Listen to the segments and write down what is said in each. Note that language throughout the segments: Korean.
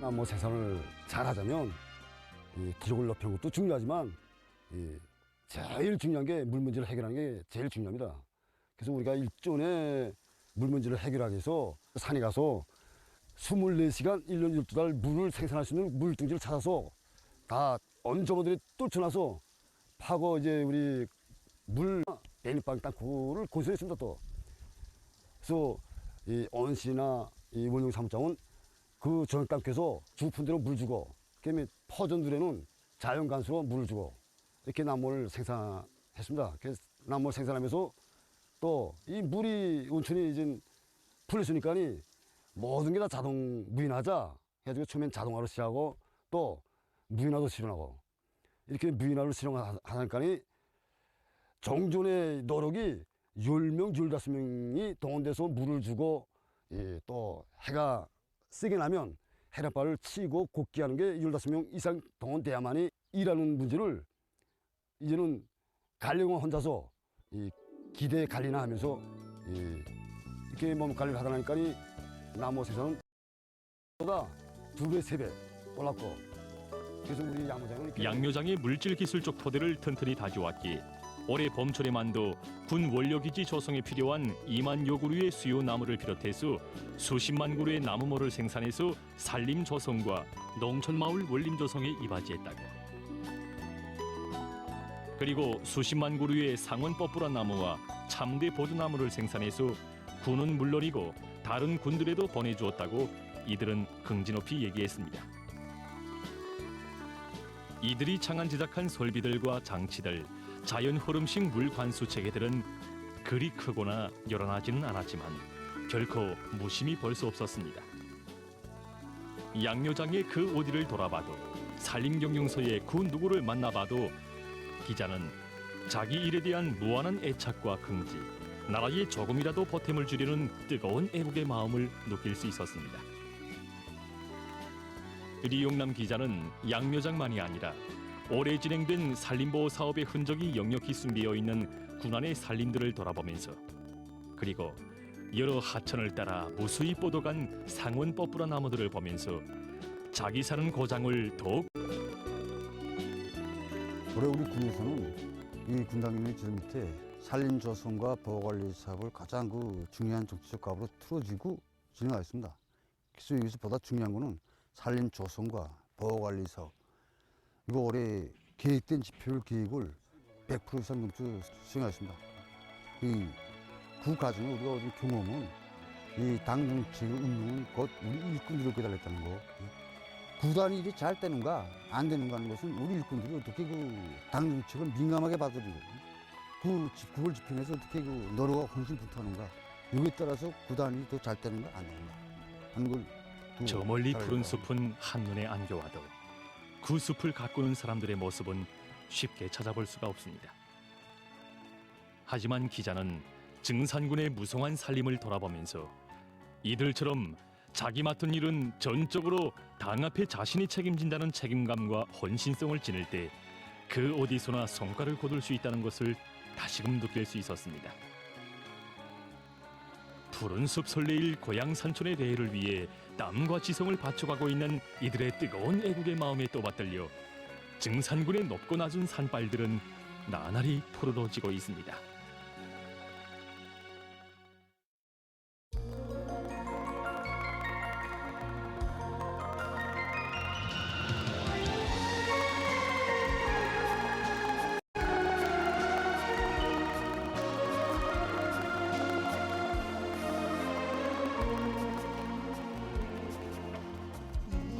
나무 생산을 잘하자면 이 기록을 높이는 것도 중요하지만 제일 중요한 게 물 문제를 해결하는 게 제일 중요합니다. 그래서 우리가 일전에 물 문제를 해결하기 위해서 산에 가서 24시간 1년 12달 물을 생산할 수 있는 물둥지를 찾아서 다 언저버들이 뚫쳐놔서 파고 이제 우리 물 내립방 땅굴을 건설했습니다. 또 그래서 이 언시나 이 원용 사무장은 그 전용 땅굴에서 주푼대로 물 주고 그다음에 퍼전들에는 자연 간수로 물을 주고 이렇게 나무를 생산했습니다. 그래서 나무를 생산하면서 또 이 물이 온천이 이제 풀렸으니까 모든 게 다 자동 무인하자 해가지고 처음엔 자동화로 시작하고 또 무인화도 실현하고 이렇게 무인화를 실현하니까 정존의 노력이 10명, 15명이 동원돼서 물을 주고 또 해가 세게 나면 해력발을 치고 곡기하는 게 15명 이상 동원돼야만이 일하는 문제를 이제는 관리원 혼자서 기대 관리나 하면서 이렇게 몸 관리를 하다 보니까 나무 생산은 보다 2배, 3배 올랐고 그래서 우리 양묘장은 양묘장의 물질 기술적 토대를 튼튼히 다져왔기에 올해 봄철에만도 군 원료기지 조성에 필요한 2만 여 그루의 수요 나무를 비롯해서 수십만 그루의 나무모를 생산해서 산림 조성과 농촌마을 원림 조성에 이바지했다고. 그리고 수십만 그루의 상원 뽀뿌라 나무와 참대 보두나무를 생산해서 군은 물론이고 다른 군들에도 보내주었다고 이들은 긍지 높이 얘기했습니다. 이들이 창안 제작한 설비들과 장치들, 자연 흐름식 물 관수 체계들은 그리 크거나 요란하지는 않았지만 결코 무심히 볼 수 없었습니다. 양묘장의 그 어디를 돌아봐도 산림경영서의 그 누구를 만나봐도 기자는 자기 일에 대한 무한한 애착과 긍지, 나라에 조금이라도 보탬을 주려는 뜨거운 애국의 마음을 느낄 수 있었습니다. 리용남 기자는 양묘장만이 아니라 올해 진행된 산림보호 사업의 흔적이 역력히 숨비어 있는 군안의 산림들을 돌아보면서 그리고 여러 하천을 따라 무수히 뻗어간 상원 뽀뿌라 나무들을 보면서 자기 사는 고장을 더욱 올해 우리 군에서는 이 군당면의 지도 밑에 산림 조성과 보호관리 사업을 가장 중요한 정치적 과업으로 틀어지고 진행하였습니다. 그래서 여기서 보다 중요한 것은 산림 조성과 보호관리 사업. 이거 올해 계획된 계획을 100% 이상 넘쳐 수행하였습니다. 그 과정에 우리가 얻은 경험은 이 당 정책의 운영은 곧 우리 일꾼들이 기다렸다는 거. 구단이 일이 잘 되는가 안 되는가 하는 것은 우리 일꾼들이 어떻게 당 정책을 민감하게 받아들이고 그걸 집행해서 어떻게 노력과 헌신 부탁하는가 여기에 따라서 구단이 더 잘 되는가 안 되는가 하는 걸 저 멀리 푸른 숲은 한눈에 안겨와도 그 숲을 가꾸는 사람들의 모습은 쉽게 찾아볼 수가 없습니다. 하지만 기자는 증산군의 무성한 살림을 돌아보면서 이들처럼 자기 맡은 일은 전적으로 당 앞에 자신이 책임진다는 책임감과 헌신성을 지닐 때 그 어디서나 성과를 거둘 수 있다는 것을 다시금 느낄 수 있었습니다. 푸른 숲 설레일 고향 산촌의 대해를 위해 땀과 지성을 바쳐가고 있는 이들의 뜨거운 애국의 마음에 또 받들려 증산군의 높고 낮은 산발들은 나날이 푸르러지고 있습니다.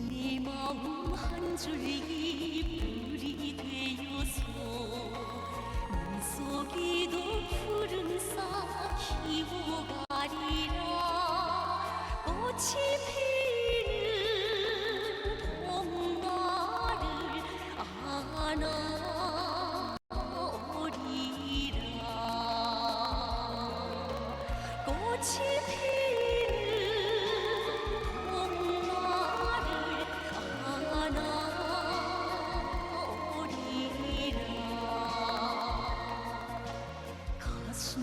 내 마음 한 줄기 불이 되어서 내 속에도 푸른 싹 피워가리라. 꽃이 피는 봄날을 안아오리라. 꽃이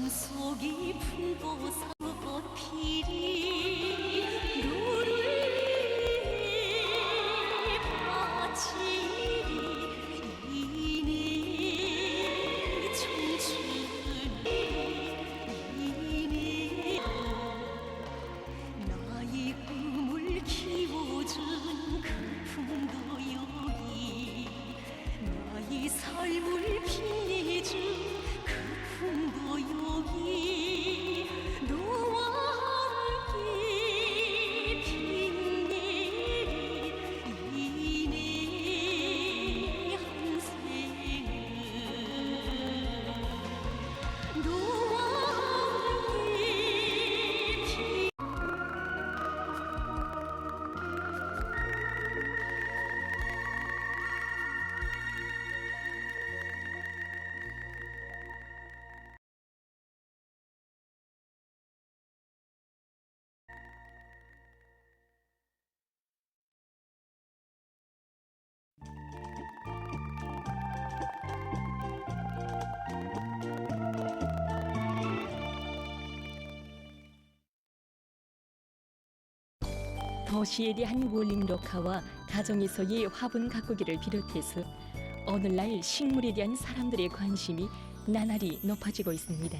속이 풀고 꽃 피리 도시에 대한 원림록화와 가정에서의 화분 가꾸기를 비롯해서 오늘날 식물에 대한 사람들의 관심이 나날이 높아지고 있습니다.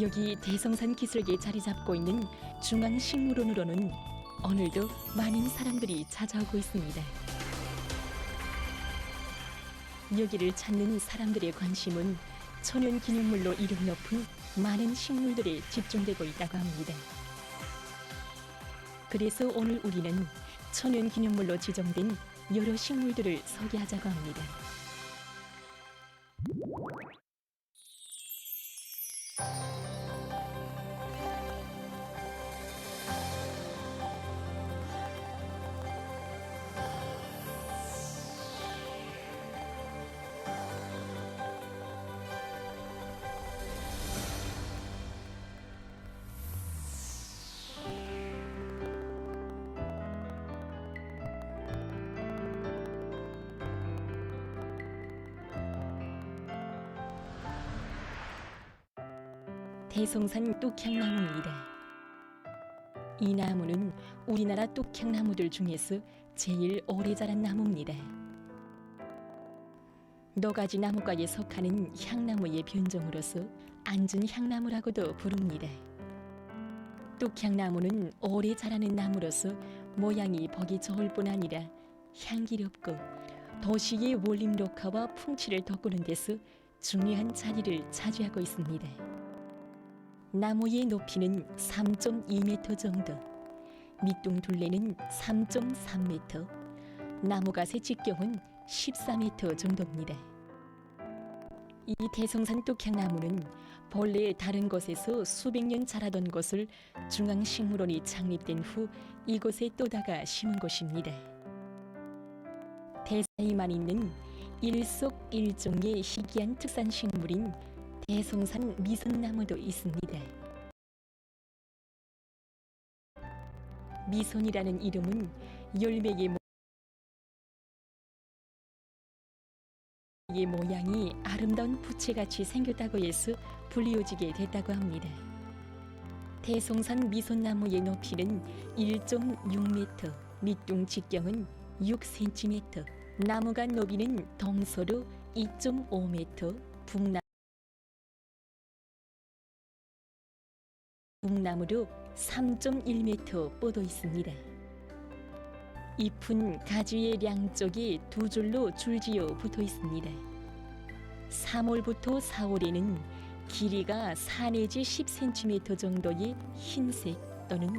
여기 대성산 기슭에 자리 잡고 있는 중앙식물원으로는 오늘도 많은 사람들이 찾아오고 있습니다. 여기를 찾는 사람들의 관심은 천연기념물로 이름 높은 많은 식물들에 집중되고 있다고 합니다. 그래서 오늘 우리는 천연기념물로 지정된 여러 식물들을 소개하자고 합니다. 대성산 뚝향나무입니다. 이 나무는 우리나라 뚝향나무들 중에서 제일 오래 자란 나무입니다. 노가지 나무과에 속하는 향나무의 변종으로서 안전 향나무라고도 부릅니다. 뚝향나무는 오래 자라는 나무로서 모양이 보기 좋을 뿐 아니라 향기롭고 도시의 원림록화와 풍치를 돋구는 데서 중요한 자리를 차지하고 있습니다. 나무의 높이는 3.2m 정도, 밑둥 둘레는 3.3m, 나무갓의 직경은 14m 정도입니다. 이 대성산 뚝향나무는 본래 다른 곳에서 수백 년 자라던 것을 중앙식물원이 창립된 후 이곳에 또다가 심은 곳입니다. 대사에만 있는 일석일종의 희귀한 특산식물인 대성산 미선나무도 있습니다. 미선이라는 이름은 열매의 모양이 아름다운 부채같이 생겼다고 해서 불리워지게 됐다고 합니다. 대성산 미선나무의 높이는 1.6m, 밑둥 직경은 6cm, 나무간 너비는 동서로 2.5m, 북나무로 3.1m 뻗어 있습니다. 잎은 가지의 양쪽에 두 줄로 줄지어 붙어 있습니다. 3월부터 4월에는 길이가 4 내지 10cm 정도의 흰색 또는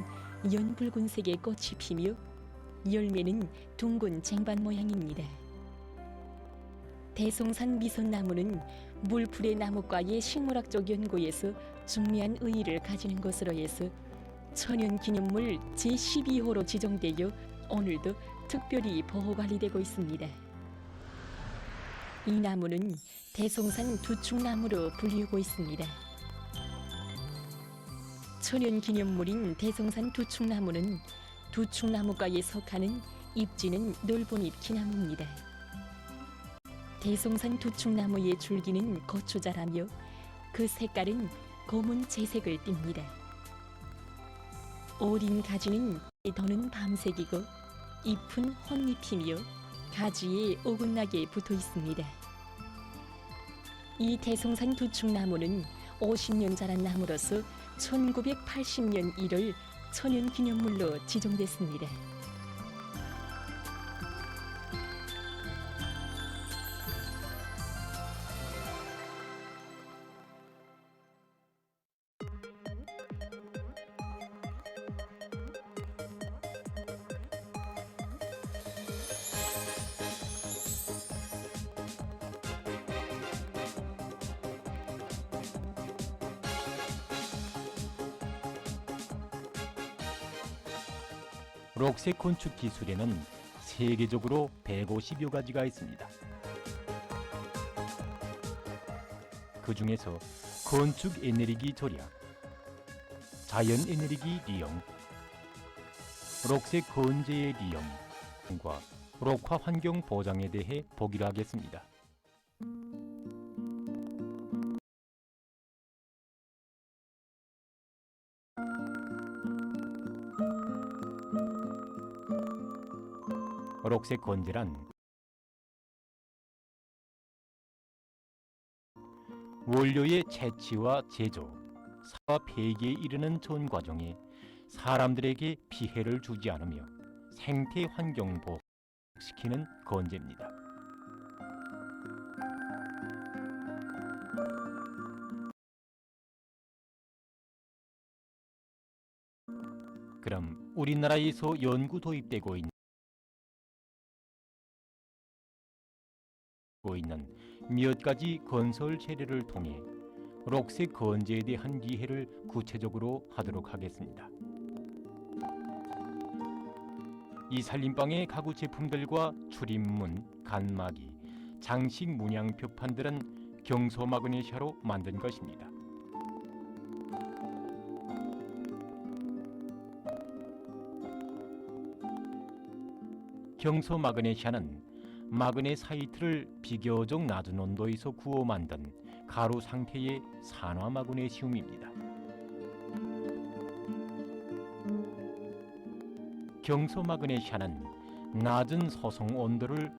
연붉은색의 꽃이 피며 열매는 둥근 쟁반 모양입니다. 대성산 미선나무는 물풀의 나무과의 식물학적 연구에서 중요한 의의를 가지는 것으로 해서 천연기념물 제12호로 지정되어 오늘도 특별히 보호관리되고 있습니다. 이 나무는 대성산 두축나무로 불리우고 있습니다. 천연기념물인 대성산 두축나무는 두축나무과에 속하는 잎지는 넓은 잎 기나무입니다. 대성산 두축나무의 줄기는 거추자라며 그 색깔은 검은 채색을 띱니다. 어린 가지는 더는 밤색이고 잎은 혼잎이며 가지에 어긋나게 붙어 있습니다. 이 대성산 두축나무는 50년 자란 나무로서 1980년 1월 천연기념물로 지정됐습니다. 록색 건축 기술에는 세계적으로 150여 가지가 있습니다. 그 중에서 건축 에너지 절약, 자연 에너지 이용, 록색 건재의 이용과 록화 환경 보장에 대해 보기로 하겠습니다. 록색 건재란 원료의 채취와 제조, 사와 폐기에 이르는 전 과정에 사람들에게 피해를 주지 않으며 생태 환경 보호시키는 건재입니다. 그럼 우리나라에서 연구 도입되고 있는 몇 가지 건설 재료를 통해 록색 건재에 대한 이해를 구체적으로 하도록 하겠습니다. 이 살림방의 가구 제품들과 출입문, 간막이, 장식 문양 표판들은 경소 마그네시아로 만든 것입니다. 경소 마그네시아는 마그네사이트를 비교적 낮은 온도에서 구워 만든 가루 상태의 산화 마그네시움입니다. 경소 마그네시아는 낮은 소성 온도를